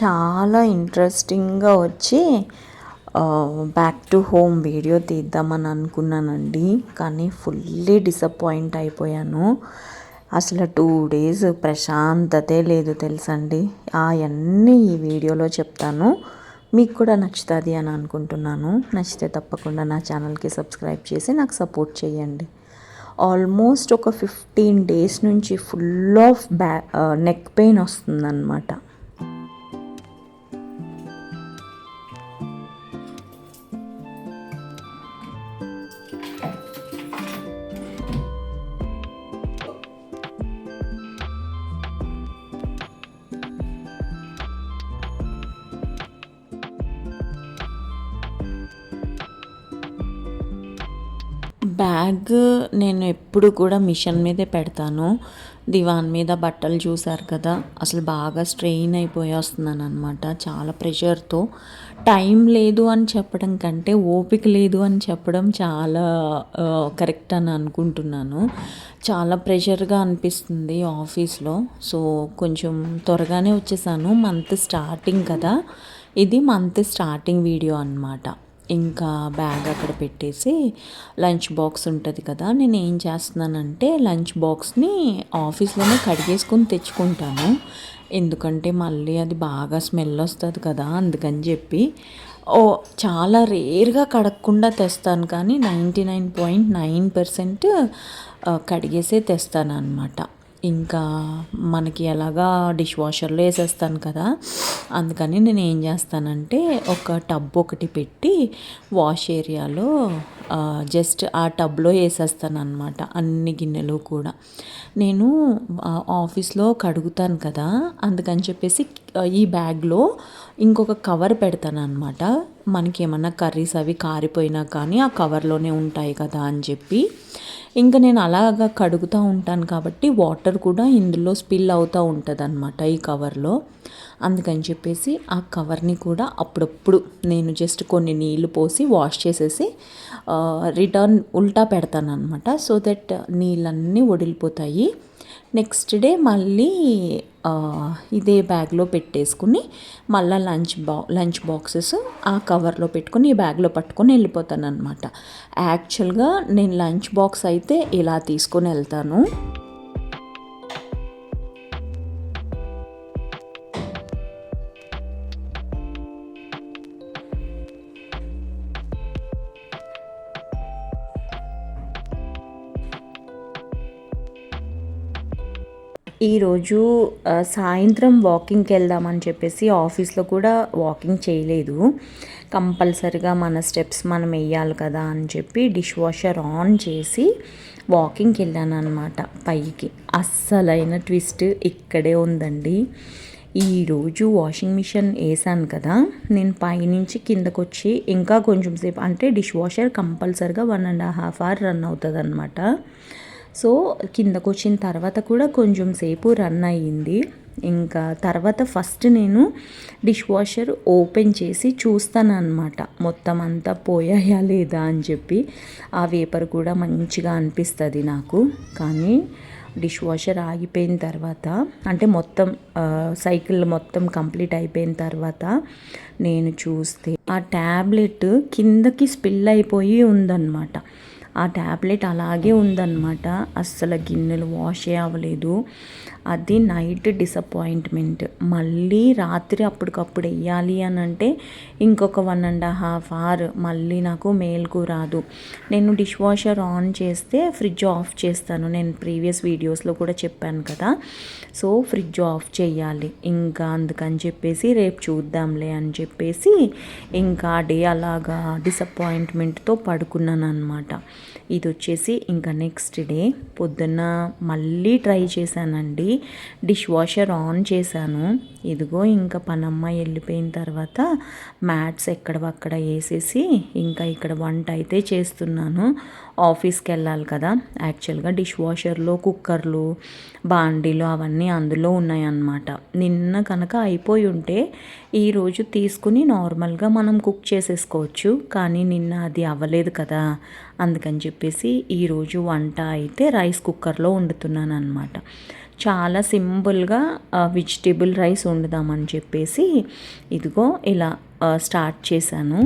చాలా ఇంట్రెస్టింగ్గా వచ్చి బ్యాక్ టు హోమ్ వీడియో తీద్దామని అనుకున్నానండి. కానీ ఫుల్లీ డిసప్పాయింట్ అయిపోయాను. అసలు 2 డేస్ ప్రశాంతతే లేదు తెలుసండి. అవన్నీ ఈ వీడియోలో చెప్తాను. మీకు కూడా నచ్చుతుంది అని అనుకుంటున్నాను. నచ్చితే తప్పకుండా నా ఛానల్కి సబ్స్క్రైబ్ చేసి నాకు సపోర్ట్ చేయండి. ఆల్మోస్ట్ ఒక 15 డేస్ నుంచి ఫుల్ ఆఫ్ నెక్ పెయిన్ వస్తుందన్నమాట. బ్యాగ్ నేను ఎప్పుడు కూడా మిషన్ మీదే పెడతాను. దివాన్ మీద బట్టలు చూసారు కదా, అసలు బాగా స్ట్రెయిన్ అయిపోయి వస్తున్నాను అనమాట. చాలా ప్రెషర్తో. టైం లేదు అని చెప్పడం కంటే ఓపిక లేదు అని చెప్పడం చాలా కరెక్ట్ అని అనుకుంటున్నాను. చాలా ప్రెషర్గా అనిపిస్తుంది ఆఫీస్లో. సో కొంచెం త్వరగానే వచ్చేసాను. మంత్ స్టార్టింగ్ కదా, ఇది మంత్ స్టార్టింగ్ వీడియో అన్నమాట. ఇంకా బ్యాగ్ అక్కడ పెట్టేసి లంచ్ బాక్స్ ఉంటుంది కదా, నేను ఏం చేస్తున్నానంటే లంచ్ బాక్స్ని ఆఫీస్లోనే కడిగేసుకొని తెచ్చుకుంటాను. ఎందుకంటే మళ్ళీ అది బాగా స్మెల్ వస్తుంది కదా, అందుకని చెప్పి చాలా రేర్గా కడగకుండా తెస్తాను. కానీ 99.9% కడిగేసే తెస్తాను అనమాట. ఇంకా మనకి ఎలాగా డిష్ వాషర్లో వేసేస్తాను కదా, అందుకని నేను ఏం చేస్తానంటే ఒక టబ్ ఒకటి పెట్టి వాష్ ఏరియాలో జస్ట్ ఆ టబ్లో వేసేస్తాను అనమాట అన్ని గిన్నెలు కూడా. నేను ఆఫీస్లో కడుగుతాను కదా, అందుకని చెప్పేసి ఈ బ్యాగ్లో ఇంకొక కవర్ పెడతాను అనమాట. మనకి ఏమన్నా కర్రీస్ అవి కారిపోయినా కానీ ఆ కవర్లోనే ఉంటాయి కదా అని చెప్పి. ఇంకా నేను అలాగా కడుగుతూ ఉంటాను కాబట్టి వాటర్ కూడా ఇందులో స్పిల్ అవుతూ ఉంటుంది అనమాట ఈ కవర్లో. అందుకని చెప్పేసి ఆ కవర్ని కూడా అప్పుడప్పుడు నేను జస్ట్ కొన్ని నీళ్లు పోసి వాష్ చేసేసి రిటర్న్ ఉల్టా పెడతాను అనమాట. సో దట్ నీళ్ళన్నీ వదిలిపోతాయి. నెక్స్ట్ డే మళ్ళీ ఇదే బ్యాగ్లో పెట్టేసుకుని మళ్ళీ లంచ్ బాక్సెస్ ఆ కవర్లో పెట్టుకొని ఈ బ్యాగ్లో పట్టుకొని వెళ్ళిపోతాను అనమాట. యాక్చువల్గా నేను లంచ్ బాక్స్ అయితే ఇలా తీసుకొని వెళ్తాను. ఈరోజు సాయంత్రం వాకింగ్కి వెళ్దామని చెప్పేసి ఆఫీస్లో కూడా వాకింగ్ చేయలేదు. కంపల్సరిగా మన స్టెప్స్ మనం వేయాలి కదా అని చెప్పి డిష్ వాషర్ ఆన్ చేసి వాకింగ్కి వెళ్ళాను అనమాట పైకి. అస్సలైన ట్విస్ట్ ఇక్కడే ఉందండి. ఈరోజు వాషింగ్ మిషన్ వేసాను కదా, నేను పైనుంచి కిందకు వచ్చి ఇంకా కొంచెం సేపు, అంటే డిష్ వాషర్ కంపల్సరిగా 1.5 hours రన్ అవుతుంది అనమాట. సో కిందకు వచ్చిన తర్వాత కూడా కొంచెం సేపు రన్ అయ్యింది. ఇంకా తర్వాత ఫస్ట్ నేను డిష్ వాషర్ ఓపెన్ చేసి చూస్తాను అనమాట, మొత్తం అంతా పోయాయా లేదా అని చెప్పి. ఆ వేపర్ కూడా మంచిగా అనిపిస్తుంది నాకు. కానీ డిష్ వాషర్ ఆగిపోయిన తర్వాత, అంటే మొత్తం సైకిల్ మొత్తం కంప్లీట్ అయిపోయిన తర్వాత నేను చూస్తే ఆ ట్యాబ్లెట్ కిందకి స్పిల్ అయిపోయి ఉందన్నమాట. ఆ ట్యాబ్లెట్ అలాగే ఉందన్నమాట. అస్సలు గిన్నెలు వాష్ అవ్వలేదు. అది నైట్ డిసప్పాయింట్మెంట్. మళ్ళీ రాత్రి అప్పటికప్పుడు వేయాలి అని అంటే ఇంకొక 1.5 hours మళ్ళీ నాకు మేలుకు రాదు. నేను డిష్ వాషర్ ఆన్ చేస్తే ఫ్రిడ్జ్ ఆఫ్ చేస్తాను. నేను ప్రీవియస్ వీడియోస్లో కూడా చెప్పాను కదా. సో ఫ్రిడ్జ్ ఆఫ్ చేయాలి. ఇంకా అందుకని చెప్పేసి రేపు చూద్దాంలే అని చెప్పేసి ఇంకా డే అలాగా డిసప్పాయింట్మెంట్తో పడుకున్నాను అనమాట. ఇది వచ్చేసి ఇంకా నెక్స్ట్ డే పొద్దున్న మళ్ళీ ట్రై చేశానండి. డిష్ వాషర్ ఆన్ చేశాను. ఇదిగో ఇంకా పనమ్మాయి వెళ్ళిపోయిన తర్వాత మ్యాట్స్ ఎక్కడవక్కడ వేసేసి ఇంకా ఇక్కడ వంట అయితే చేస్తున్నాను. ఆఫీస్కి వెళ్ళాలి కదా. యాక్చువల్గా డిష్ వాషర్లో కుక్కర్లు, బాండీలు అవన్నీ అందులో ఉన్నాయన్నమాట. నిన్న కనుక అయిపోయి ఉంటే ఈరోజు తీసుకుని నార్మల్గా మనం కుక్ చేసేసుకోవచ్చు. కానీ నిన్న అది అవ్వలేదు కదా, అందుకని చెప్పేసి ఈరోజు వంట అయితే రైస్ కుక్కర్లో వండుతున్నాను అనమాట. చాలా సింపుల్గా వెజిటేబుల్ రైస్ వండుదామని చెప్పేసి ఇదిగో ఇలా స్టార్ట్ చేశాను.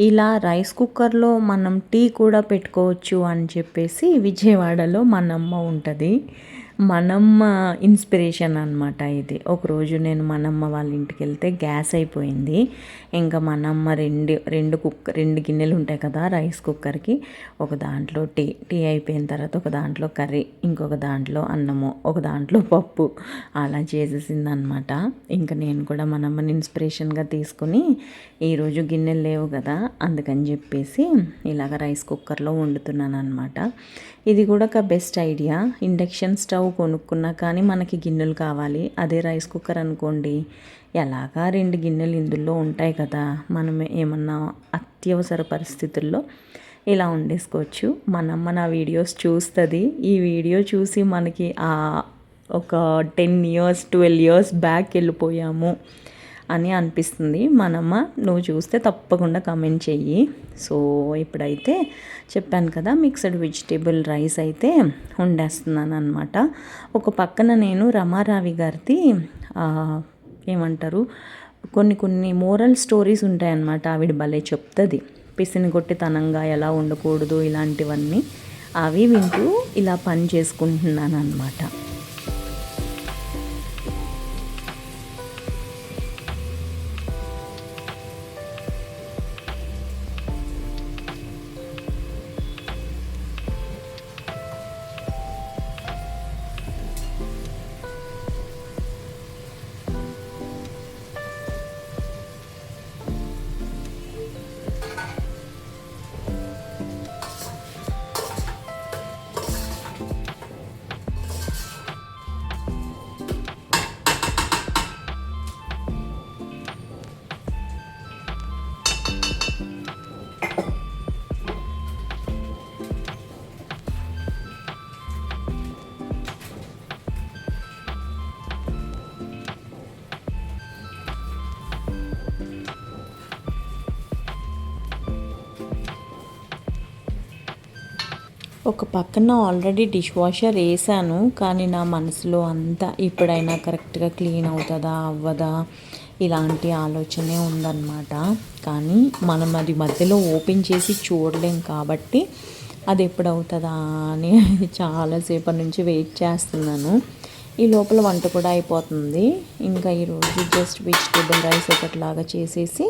ఇలా రైస్ కుక్కర్లో మనం టీ కూడా పెట్టుకోవచ్చు అని చెప్పేసి విజయవాడలో మనమ్మ ఉంటుంది. మనమ్మ ఇన్స్పిరేషన్ అనమాట ఇది. ఒకరోజు నేను మనమ్మ వాళ్ళ ఇంటికి వెళ్తే గ్యాస్ అయిపోయింది. ఇంకా మనమ్మ రెండు గిన్నెలు ఉంటాయి కదా రైస్ కుక్కర్కి. ఒక దాంట్లో టీ అయిపోయిన తర్వాత ఒక దాంట్లో కర్రీ, ఇంకొక దాంట్లో అన్నము, ఒక దాంట్లో పప్పు అలా చేసేసింది అనమాట. ఇంకా నేను కూడా మనమ్మని ఇన్స్పిరేషన్గా తీసుకుని ఈరోజు గిన్నెలు లేవు కదా అందుకని చెప్పేసి ఇలాగ రైస్ కుక్కర్లో వండుతున్నాను అనమాట. ఇది కూడా ఒక బెస్ట్ ఐడియా. ఇండక్షన్ స్టవ్ కొనుక్కున్నా కానీ మనకి గిన్నెలు కావాలి. అదే రైస్ కుక్కర్ అనుకోండి ఎలాగా 2 గిన్నెలు ఇందులో ఉంటాయి కదా, మనం ఏమన్నా అత్యవసర పరిస్థితుల్లో ఇలా వండేసుకోవచ్చు. మనమ్మ నా వీడియోస్ చూస్తుంది. ఈ వీడియో చూసి మనకి ఒక 10 years 12 years బ్యాక్ వెళ్ళిపోయాము అని అనిపిస్తుంది. మనమ్మ నువ్వు చూస్తే తప్పకుండా కమెంట్ చెయ్యి. సో ఇప్పుడైతే చెప్పాను కదా మిక్స్డ్ వెజిటేబుల్ రైస్ అయితే వండేస్తున్నాను అనమాట. ఒక పక్కన నేను రమారావి గారిది ఏమంటారు కొన్ని మోరల్ స్టోరీస్ ఉంటాయన్నమాట. ఆవిడ భలే చెప్తుంది పిసినిగొట్టితనంగా ఎలా ఉండకూడదు ఇలాంటివన్నీ. అవి వింటూ ఇలా పని చేసుకుంటున్నాను అనమాట. ఒక పక్కన ఆల్రెడీ డిష్ వాషర్ వేసాను, కానీ నా మనసులో అంతా ఇప్పుడైనా కరెక్ట్గా క్లీన్ అవుతుందా అవ్వదా ఇలాంటి ఆలోచనే ఉందన్నమాట. కానీ మనం అది మధ్యలో ఓపెన్ చేసి చూడలేం కాబట్టి అది ఎప్పుడు అవుతుందా అని చాలాసేపటి నుంచి వెయిట్ చేస్తున్నాను. ఈ లోపల వంట కూడా అయిపోతుంది. ఇంకా ఈరోజు జస్ట్ వెజిటేబుల్ రైస్ ఒకటిలాగా చేసేసి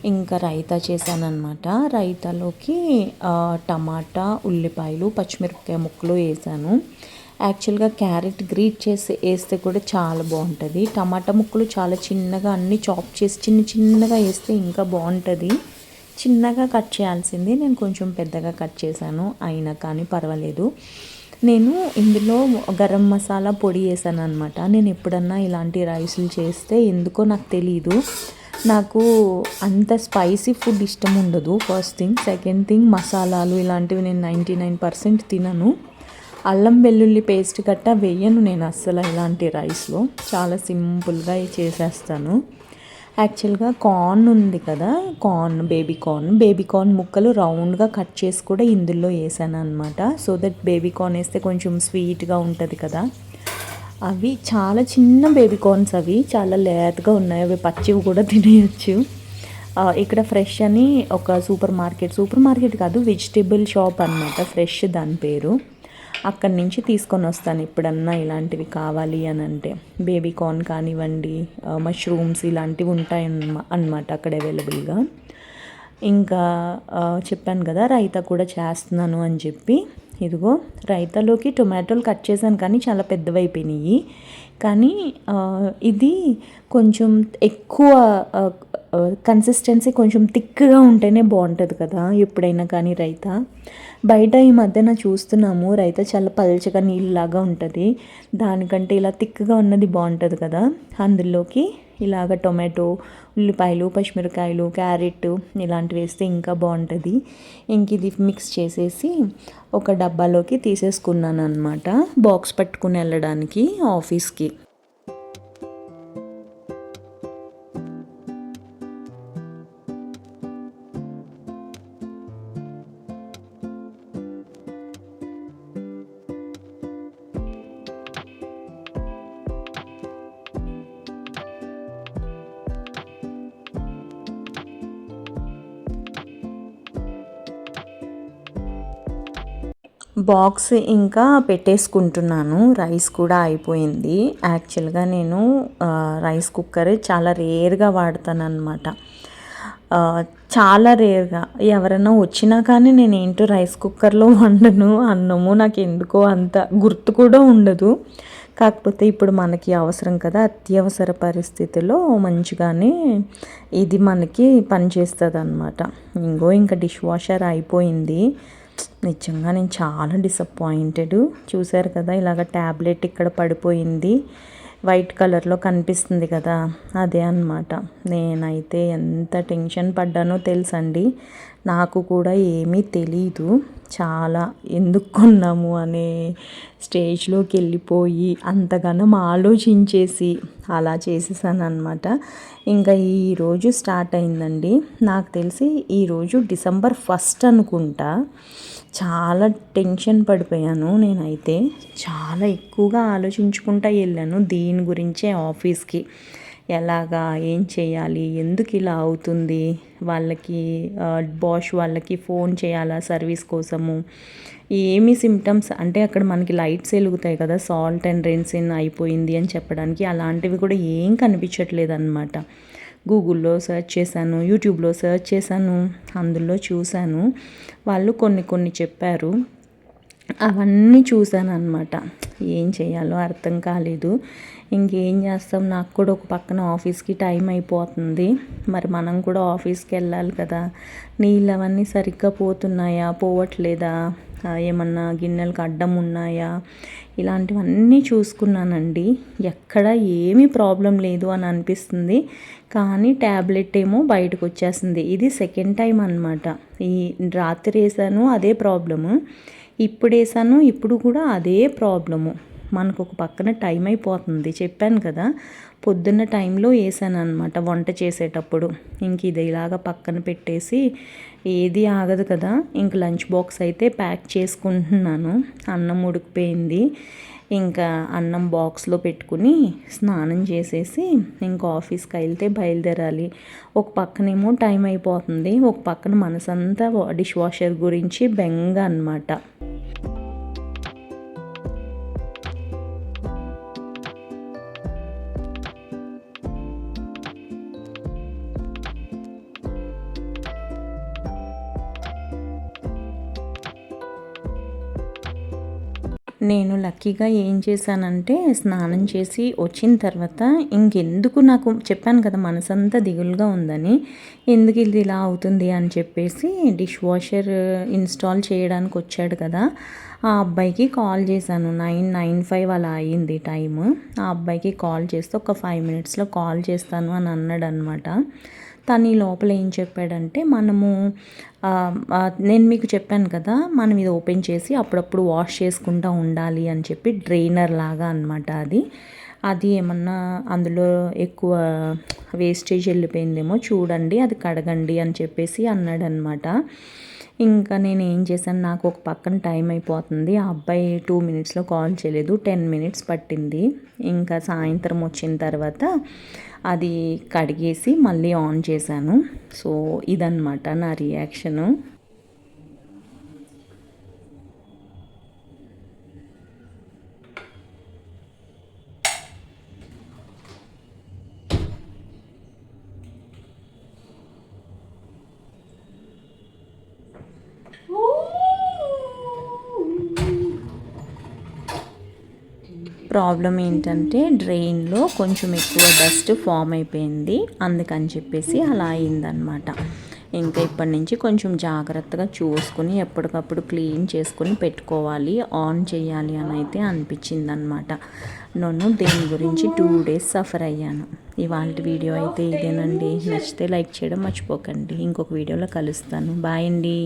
ఇంకా రైతా చేశానన్నమాట. రైతాలోకి టమాటా, ఉల్లిపాయలు, పచ్చిమిరపకాయ ముక్కలు వేసాను. యాక్చువల్గా క్యారెట్ గ్రేట్ చేసి వేస్తే కూడా చాలా బాగుంటుంది. టమాటా ముక్కలు చాలా చిన్నగా అన్నీ చాప్ చేసి చిన్నగా వేస్తే ఇంకా బాగుంటుంది. చిన్నగా కట్ చేయాల్సింది నేను కొంచెం పెద్దగా కట్ చేశాను, అయినా కానీ పర్వాలేదు. నేను ఇందులో గరం మసాలా పొడి వేసాను అనమాట. నేను ఎప్పుడన్నా ఇలాంటి రైసులు చేస్తే ఎందుకో నాకు తెలీదు, నాకు అంత స్పైసీ ఫుడ్ ఇష్టం ఉండదు. First thing. సెకండ్ థింగ్, మసాలాలు ఇలాంటివి నేను 99% తినను. అల్లం వెల్లుల్లి పేస్ట్ గట్టా వేయను నేను అస్సలు ఇలాంటి రైస్లో. చాలా సింపుల్గా చేసేస్తాను. యాక్చువల్గా కార్న్ ఉంది కదా, బేబీ కార్న్ ముక్కలు రౌండ్గా కట్ చేసి కూడా ఇందులో వేసాను అనమాట. సో దట్ బేబీ కార్న్ వేస్తే కొంచెం స్వీట్గా ఉంటుంది కదా. అవి చాలా చిన్న బేబీ కార్న్స్, అవి చాలా లేతగా ఉన్నాయి. అవి పచ్చివి కూడా తినేయచ్చు. ఇక్కడ ఫ్రెష్ అని ఒక సూపర్ మార్కెట్ కాదు, వెజిటేబుల్ షాప్ అనమాట, ఫ్రెష్ దాని పేరు. అక్కడి నుంచి తీసుకొని వస్తాను ఎప్పుడన్నా ఇలాంటివి కావాలి అని అంటే. బేబీ కార్న్ కానివ్వండి, మష్రూమ్స్ ఇలాంటివి ఉంటాయి అన్నమాట అక్కడ అవైలబుల్గా. ఇంకా చెప్పాను కదా రైతా కూడా చేస్తున్నాను అని చెప్పి. ఇదిగో రైతాలోకి టొమాటోలు కట్ చేశాను కానీ చాలా పెద్దవైపోయినాయి. కానీ ఇది కొంచెం ఎక్కువ కన్సిస్టెన్సీ కొంచెం థిక్గా ఉంటేనే బాగుంటుంది కదా ఎప్పుడైనా కానీ రైతా. బయట ఈ మధ్యన చూస్తున్నాము రైతా చాలా పల్చగా నీళ్ళలాగా ఉంటుంది, దానికంటే ఇలా థిక్గా ఉన్నది బాగుంటుంది కదా. అందులోకి ఇలాగ టొమాటో, ఉల్లిపాయలు, పచ్చిమిరకాయలు, క్యారెట్ ఇలాంటివి వేస్తే ఇంకా బాగుంటుంది. ఇంక ఇది మిక్స్ చేసేసి ఒక డబ్బాలోకి తీసేసుకున్నాను అనమాట, బాక్స్ పట్టుకుని వెళ్ళడానికి ఆఫీస్కి. బాక్స్ ఇంకా పెట్టేసుకుంటున్నాను, రైస్ కూడా అయిపోయింది. యాక్చువల్గా నేను రైస్ కుక్కర్ చాలా రేర్గా వాడతాను అనమాట, చాలా రేర్గా. ఎవరైనా వచ్చినా కానీ నేను ఏంటో రైస్ కుక్కర్లో వండను అన్నము, నాకు ఎందుకో అంత గుర్తు కూడా ఉండదు. కాకపోతే ఇప్పుడు మనకి అవసరం కదా, అత్యవసర పరిస్థితిలో మంచిగానే ఇది మనకి పనిచేస్తుంది అనమాట. ఇంకా డిష్ వాషర్ అయిపోయింది. నిజంగా నేను చాలా డిసప్పాయింటెడ్. చూశారు కదా ఇలాగ ట్యాబ్లెట్ ఇక్కడ పడిపోయింది, వైట్ కలర్లో కనిపిస్తుంది కదా, అదే అన్నమాట. నేనైతే ఎంత టెన్షన్ పడ్డానో తెలుసండి, నాకు కూడా ఏమీ తెలీదు. చాలా ఎందుకు కొన్నాము అనే స్టేజ్లోకి వెళ్ళిపోయి అంతగానం ఆలోచించేసి అలా చేసేసాను అనమాట. ఇంకా ఈరోజు స్టార్ట్ అయిందండి, నాకు తెలిసి ఈరోజు డిసెంబర్ 1 అనుకుంటా. చాలా టెన్షన్ పడిపోయాను నేనైతే, చాలా ఎక్కువగా ఆలోచించుకుంటా వెళ్ళాను దీని గురించే ఆఫీస్కి. ఎలాగా, ఏం చేయాలి, ఎందుకు ఇలా అవుతుంది, వాళ్ళకి బాష్ వాళ్ళకి ఫోన్ చేయాలా సర్వీస్ కోసము, ఏమి సిమ్టమ్స్ అంటే అక్కడ మనకి లైట్స్ వెలుగుతాయి కదా, సాల్ట్ అండ్ రెన్సిన్ అయిపోయింది అని చెప్పడానికి, అలాంటివి కూడా ఏం కనిపించట్లేదు అనమాట. గూగుల్లో సెర్చ్ చేశాను, యూట్యూబ్లో సెర్చ్ చేశాను, అందులో చూశాను, వాళ్ళు కొన్ని చెప్పారు, అవన్నీ చూశాను అనమాట. ఏం చేయాలో అర్థం కాలేదు. ఇంకేం చేస్తాం, నాకు కూడా ఒక పక్కన ఆఫీస్కి టైం అయిపోతుంది, మరి మనం కూడా ఆఫీస్కి వెళ్ళాలి కదా. నీళ్ళు అవన్నీ సరిగ్గా పోతున్నాయా, పోవట్లేదా, ఏమన్నా గిన్నెలకు అడ్డం ఉన్నాయా, ఇలాంటివన్నీ చూసుకున్నానండి. ఎక్కడ ఏమీ ప్రాబ్లం లేదు అని అనిపిస్తుంది, కానీ ట్యాబ్లెట్ ఏమో బయటకు వచ్చేసింది. ఇది సెకండ్ టైం అనమాట. ఈ రాత్రి వేసాను అదే ప్రాబ్లము, ఇప్పుడు వేసాను ఇప్పుడు కూడా అదే ప్రాబ్లము. మనకు ఒక పక్కన టైం అయిపోతుంది, చెప్పాను కదా, పొద్దున్న టైంలో వేసాను అనమాట వంట చేసేటప్పుడు. ఇంక ఇది ఇలాగ పక్కన పెట్టేసి, ఏది ఆగదు కదా, ఇంక లంచ్ బాక్స్ అయితే ప్యాక్ చేసుకుంటున్నాను. అన్నం ఉడికిపోయింది, ఇంకా అన్నం బాక్స్లో పెట్టుకుని స్నానం చేసేసి ఇంకా ఆఫీస్కి వెళ్తే బయలుదేరాలి. ఒక పక్కనేమో టైం అయిపోతుంది, ఒక పక్కన మనసంతా డిష్ వాషర్ గురించి బెంగ అనమాట. నేను లక్కీగా ఏం చేశానంటే, స్నానం చేసి వచ్చిన తర్వాత ఇంకెందుకు, నాకు చెప్పాను కదా మనసంతా దిగులుగా ఉందని, ఎందుకు ఇది ఇలా అవుతుంది అని చెప్పేసి డిష్ వాషర్ ఇన్స్టాల్ చేయడానికి వచ్చాడు కదా, ఆ అబ్బాయికి కాల్ చేశాను. 9:95 అలా అయ్యింది టైము. ఆ అబ్బాయికి కాల్ చేస్తే ఒక 5 మినిట్స్లో కాల్ చేస్తాను అని అన్నాడు అనమాట. తను ఈ లోపల ఏం చెప్పాడంటే, నేను మీకు చెప్పాను కదా, మనం ఇది ఓపెన్ చేసి అప్పుడప్పుడు వాష్ చేసుకుంటూ ఉండాలి అని చెప్పి, డ్రైనర్ లాగా అనమాట అది ఏమన్నా అందులో ఎక్కువ వేస్టేజ్ వెళ్ళిపోయిందేమో చూడండి, అది కడగండి అని చెప్పేసి అన్నాడనమాట. ఇంకా నేను ఏం చేశాను, నాకు ఒక పక్కన టైం అయిపోతుంది, ఆ అబ్బాయి 2 మినిట్స్లో కాల్ చేయలేదు, 10 మినిట్స్ పట్టింది. ఇంకా సాయంత్రం వచ్చిన తర్వాత అది కడిగేసి మళ్ళీ ఆన్ చేశాను. సో ఇదన్నమాట నా రియాక్షను. ప్రాబ్లం ఏంటంటే డ్రైన్లో కొంచెం ఎక్కువ డస్ట్ ఫామ్ అయిపోయింది, అందుకని చెప్పేసి అలా అయిందనమాట. ఇంకా ఇప్పటి నుంచి కొంచెం జాగ్రత్తగా చూసుకుని ఎప్పటికప్పుడు క్లీన్ చేసుకుని పెట్టుకోవాలి, ఆన్ చేయాలి అని అయితే అనిపించింది అనమాట. నేను దీని గురించి 2 days సఫర్ అయ్యాను. ఇవాళ వీడియో అయితే ఇదేనండి. నచ్చితే లైక్ చేయడం మర్చిపోకండి. ఇంకొక వీడియోలో కలుస్తాను. బాయ్ అండి.